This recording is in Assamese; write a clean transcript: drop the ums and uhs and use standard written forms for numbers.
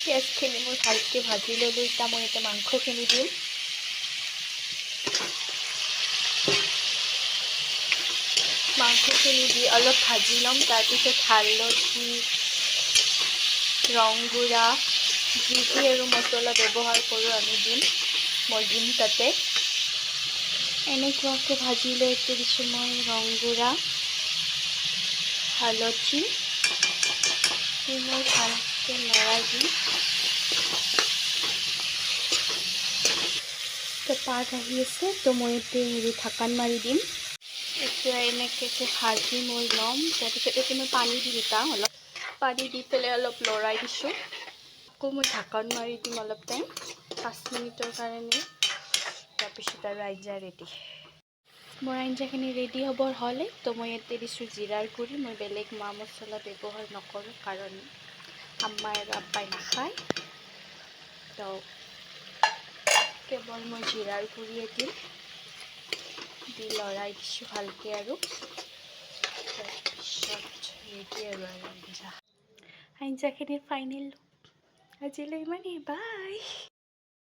পিঁয়াজখিনি মই ভালকৈ ভাজি ল'লোঁ। এতিয়া মই এতিয়া মাংসখিনি দিম। মাংসখিনি দি অলপ ভাজি ল'ম। তাৰপিছত হালধি, ৰং গুড়া, যি আৰু মছলা ব্যৱহাৰ কৰোঁ আমি মই দিম তাতে। এনেকুৱাকৈ ভাজি লৈ দিছোঁ মই ৰং গুড়া, হালধি দি মই ভালকৈ লৰাই দিম। তো পাত আহি আছে, তো মই এতিয়া ঢাকন মাৰি দিম। এতিয়া এনেকৈ ভাজি মই ল'ম। তাৰপিছত এতিয়া মই পানী দি দিম। অলপ পানী দি পেলাই অলপ লৰাই দিছোঁ। আকৌ মই ঢাকন মাৰি দিম অলপ টাইম, 5 মিনিটৰ কাৰণে। তাৰপিছত আৰু আঞ্জা ৰেডি। মোৰ আঞ্জাখিনি ৰেডি হ'বৰ হ'লে, তো মই ইয়াতে দিছোঁ জিৰাৰ গুড়ি। মই বেলেগ মা মছলা ব্যৱহাৰ নকৰোঁ, কাৰণ আম্মাই আৰু আব্বাই নাখায়। তো কেৱল মই জিৰাৰ গুড়িয়ে দিম। দি লৰাই দিছোঁ ভালকৈ। আৰু তাৰপিছত ৰেডি আৰু আঞ্জাখিনিৰ ফাইনেল লুক। আজিলৈ ইমানেই, বাই।